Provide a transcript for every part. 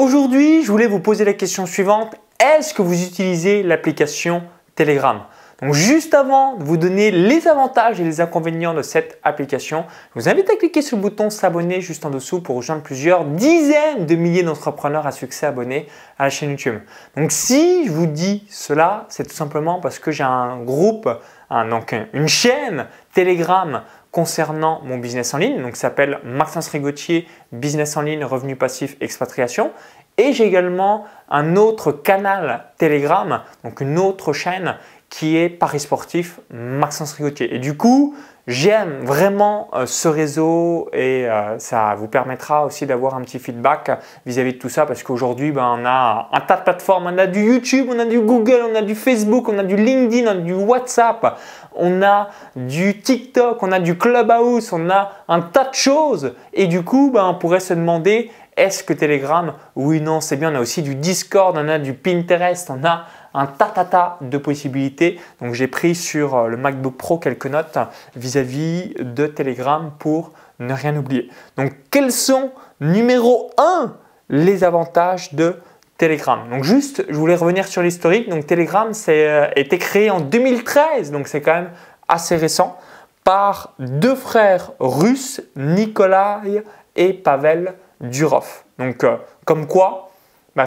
Aujourd'hui, je voulais vous poser la question suivante. Est-ce que vous utilisez l'application Telegram? Donc juste avant de vous donner les avantages et les inconvénients de cette application, je vous invite à cliquer sur le bouton s'abonner juste en dessous pour rejoindre plusieurs dizaines de milliers d'entrepreneurs à succès abonnés à la chaîne YouTube. Donc si je vous dis cela, c'est tout simplement parce que j'ai un groupe, une chaîne Telegram concernant mon business en ligne, donc ça s'appelle Maxence Rigotier, business en ligne, revenus passifs, expatriation. Et j'ai également un autre canal Telegram, donc une autre chaîne qui est Paris Sportif Maxence Rigotier. Et du coup, j'aime vraiment ce réseau et ça vous permettra aussi d'avoir un petit feedback vis-à-vis de tout ça parce qu'aujourd'hui, on a un tas de plateformes. On a du YouTube, on a du Google, on a du Facebook, on a du LinkedIn, on a du WhatsApp, on a du TikTok, on a du Clubhouse, on a un tas de choses. Et du coup, on pourrait se demander est-ce que Telegram, oui, non, c'est bien. On a aussi du Discord, on a du Pinterest, on a un tas de possibilités. Donc, j'ai pris sur le MacBook Pro quelques notes vis-à-vis de Telegram pour ne rien oublier. Donc, quels sont, numéro 1, les avantages de Telegram? Donc, juste, je voulais revenir sur l'historique. Donc, Telegram a été créé en 2013, donc c'est quand même assez récent, par deux frères russes, Nikolai et Pavel Durov. Donc, comme quoi,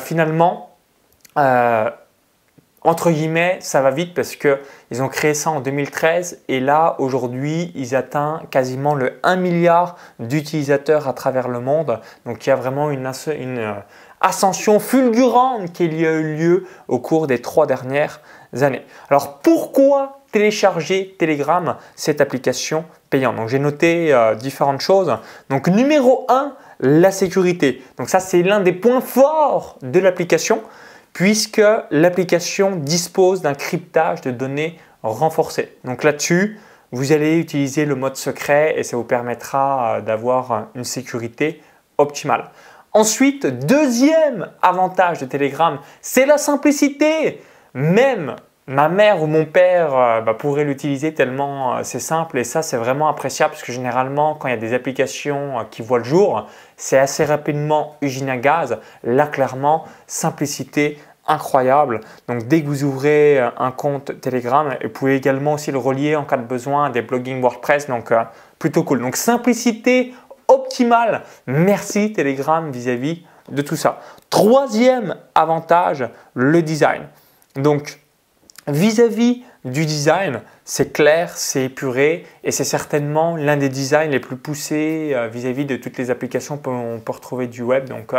finalement, entre guillemets, ça va vite parce qu'ils ont créé ça en 2013 et là, aujourd'hui, ils atteignent quasiment le 1 milliard d'utilisateurs à travers le monde. Donc, il y a vraiment une ascension fulgurante qui a eu lieu au cours des 3 dernières années. Alors, pourquoi télécharger Telegram, cette application payante? Donc, j'ai noté différentes choses. Donc, numéro 1, la sécurité. Donc, ça, c'est l'un des points forts de l'application puisque l'application dispose d'un cryptage de données renforcé. Donc là-dessus, vous allez utiliser le mode secret et ça vous permettra d'avoir une sécurité optimale. Ensuite, deuxième avantage de Telegram, c'est la simplicité. Même ma mère ou mon père pourraient l'utiliser tellement c'est simple et ça c'est vraiment appréciable parce que généralement quand il y a des applications qui voient le jour, c'est assez rapidement usine à gaz. Là clairement, simplicité incroyable. Donc dès que vous ouvrez un compte Telegram, vous pouvez également aussi le relier en cas de besoin à des blogging WordPress, donc plutôt cool. Donc simplicité optimale. Merci Telegram vis-à-vis de tout ça. Troisième avantage, le design. Donc vis-à-vis du design, c'est clair, c'est épuré et c'est certainement l'un des designs les plus poussés vis-à-vis de toutes les applications qu'on peut retrouver du web. Donc,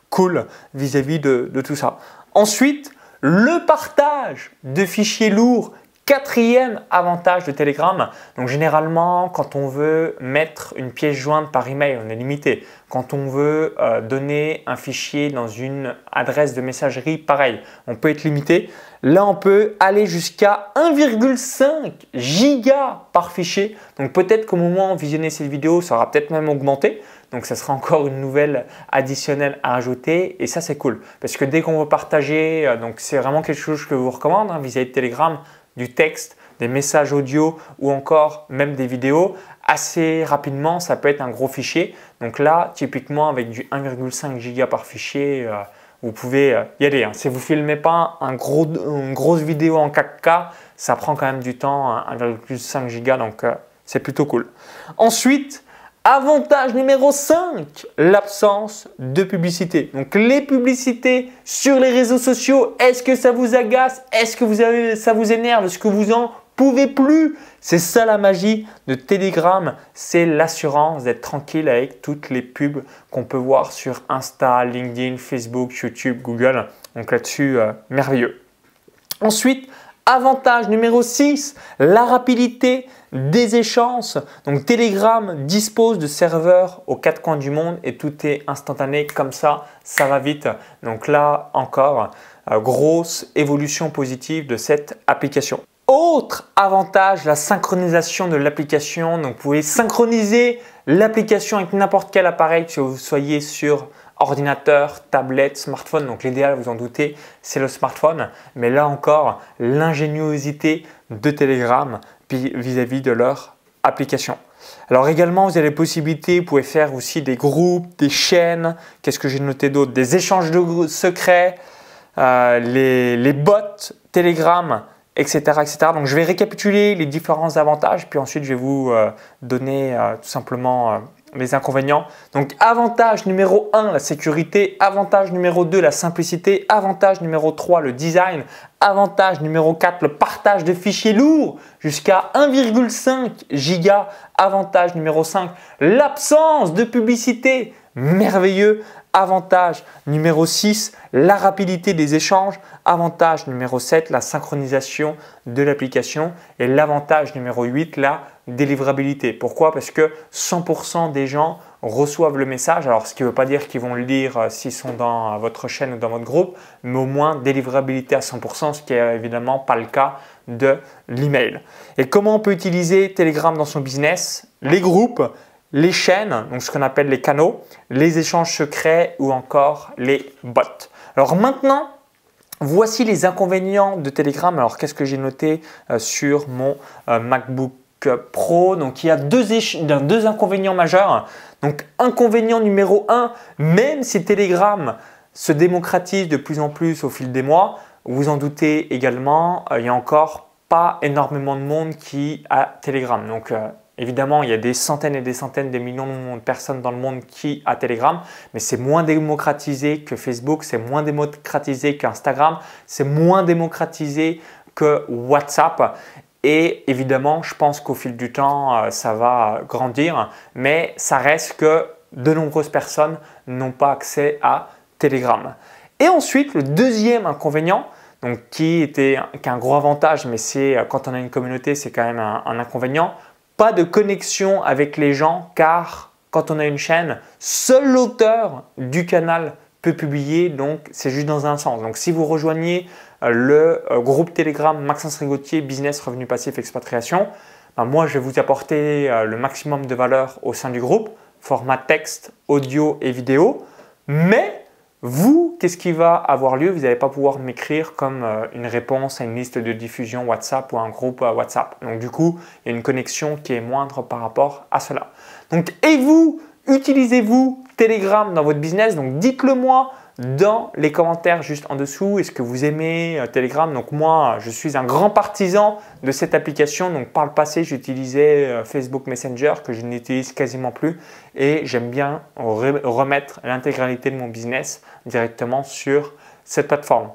cool vis-à-vis de tout ça. Ensuite, le partage de fichiers lourds. Quatrième avantage de Telegram, donc généralement quand on veut mettre une pièce jointe par email, on est limité. Quand on veut donner un fichier dans une adresse de messagerie, pareil, on peut être limité. Là, on peut aller jusqu'à 1,5 giga par fichier. Donc peut-être qu'au moment de visionner cette vidéo, ça aura peut-être même augmenté. Donc ça sera encore une nouvelle additionnelle à ajouter et ça c'est cool. Parce que dès qu'on veut partager, donc c'est vraiment quelque chose que je vous recommande vis-à-vis de Telegram, du texte, des messages audio ou encore même des vidéos, assez rapidement, ça peut être un gros fichier. Donc là, typiquement avec du 1,5 giga par fichier, vous pouvez y aller. Si vous ne filmez pas une grosse vidéo en 4K, ça prend quand même du temps, 1,5 giga, donc c'est plutôt cool. Ensuite, avantage numéro 5, l'absence de publicité. Donc les publicités sur les réseaux sociaux, est-ce que ça vous agace? Est-ce que ça vous énerve? Est-ce que vous en pouvez plus? C'est ça la magie de Telegram, c'est l'assurance d'être tranquille avec toutes les pubs qu'on peut voir sur Insta, LinkedIn, Facebook, YouTube, Google. Donc là-dessus, merveilleux. Ensuite, avantage numéro 6, la rapidité des échanges. Donc Telegram dispose de serveurs aux 4 coins du monde et tout est instantané comme ça va vite. Donc là encore, grosse évolution positive de cette application. Autre avantage, la synchronisation de l'application. Donc vous pouvez synchroniser l'application avec n'importe quel appareil, que vous soyez sur ordinateur, tablette, smartphone. Donc l'idéal, vous en doutez, c'est le smartphone. Mais là encore, l'ingéniosité de Telegram vis-à-vis de leur application. Alors également, vous avez les possibilités, vous pouvez faire aussi des groupes, des chaînes. Qu'est-ce que j'ai noté d'autre? Des échanges de secrets, les bots, Telegram, etc., etc. Donc je vais récapituler les différents avantages, puis ensuite je vais vous donner tout simplement les inconvénients. Donc avantage numéro 1, la sécurité. Avantage numéro 2, la simplicité. Avantage numéro 3, le design. Avantage numéro 4, le partage de fichiers lourds jusqu'à 1,5 giga. Avantage numéro 5, l'absence de publicité. Merveilleux. Avantage numéro 6, la rapidité des échanges. Avantage numéro 7, la synchronisation de l'application. Et l'avantage numéro 8, la délivrabilité. Pourquoi? Parce que 100% des gens reçoivent le message. Alors, ce qui ne veut pas dire qu'ils vont le lire s'ils sont dans votre chaîne ou dans votre groupe, mais au moins délivrabilité à 100%, ce qui n'est évidemment pas le cas de l'email. Et comment on peut utiliser Telegram dans son business? Les groupes, les chaînes, donc ce qu'on appelle les canaux, les échanges secrets ou encore les bots. Alors maintenant, voici les inconvénients de Telegram. Alors qu'est-ce que j'ai noté sur mon MacBook Pro? Donc il y a deux inconvénients majeurs. Donc inconvénient numéro 1, même si Telegram se démocratise de plus en plus au fil des mois, vous en doutez également, il n'y a encore pas énormément de monde qui a Telegram. Donc évidemment, il y a des centaines et des centaines, des millions de personnes dans le monde qui a Telegram, mais c'est moins démocratisé que Facebook, c'est moins démocratisé qu'Instagram, c'est moins démocratisé que WhatsApp. Et évidemment, je pense qu'au fil du temps, ça va grandir, mais ça reste que de nombreuses personnes n'ont pas accès à Telegram. Et ensuite, le deuxième inconvénient, donc qui est un gros avantage, mais c'est quand on a une communauté, c'est quand même un inconvénient. Pas de connexion avec les gens car quand on a une chaîne, seul l'auteur du canal peut publier, donc c'est juste dans un sens. Donc si vous rejoignez le groupe Telegram Maxence Rigotier Business Revenu Passif Expatriation, ben moi je vais vous apporter le maximum de valeur au sein du groupe, format texte, audio et vidéo, mais vous, qu'est-ce qui va avoir lieu? Vous n'allez pas pouvoir m'écrire comme une réponse à une liste de diffusion WhatsApp ou un groupe WhatsApp. Donc du coup, il y a une connexion qui est moindre par rapport à cela. Donc, et vous, utilisez-vous Telegram dans votre business? Donc dites-le moi dans les commentaires juste en dessous. Est-ce que vous aimez Telegram? Donc moi, je suis un grand partisan de cette application. Donc par le passé, j'utilisais Facebook Messenger que je n'utilise quasiment plus et j'aime bien remettre l'intégralité de mon business directement sur cette plateforme.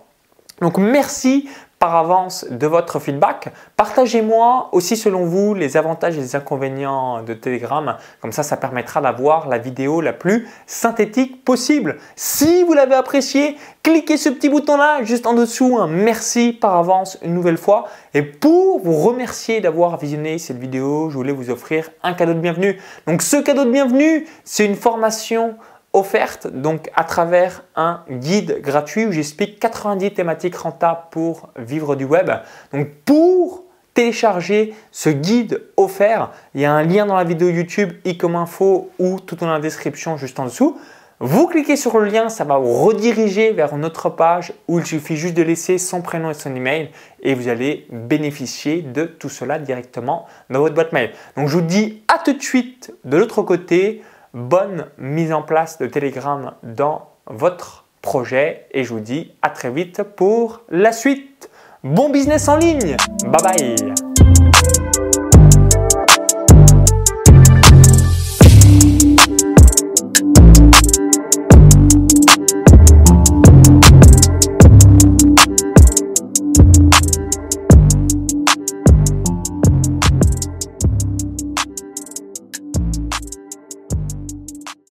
Donc merci par avance de votre feedback. Partagez-moi aussi selon vous les avantages et les inconvénients de Telegram. Comme ça permettra d'avoir la vidéo la plus synthétique possible. Si vous l'avez apprécié, cliquez ce petit bouton là juste en dessous. Un merci par avance une nouvelle fois. Et pour vous remercier d'avoir visionné cette vidéo, je voulais vous offrir un cadeau de bienvenue. Donc ce cadeau de bienvenue, c'est une formation offerte donc à travers un guide gratuit où j'explique 90 thématiques rentables pour vivre du web. Donc pour télécharger ce guide offert, il y a un lien dans la vidéo YouTube i-comme info ou tout dans la description juste en dessous. Vous cliquez sur le lien, ça va vous rediriger vers une autre page où il suffit juste de laisser son prénom et son email et vous allez bénéficier de tout cela directement dans votre boîte mail. Donc je vous dis à tout de suite de l'autre côté. Bonne mise en place de Telegram dans votre projet et je vous dis à très vite pour la suite. Bon business en ligne. Bye bye.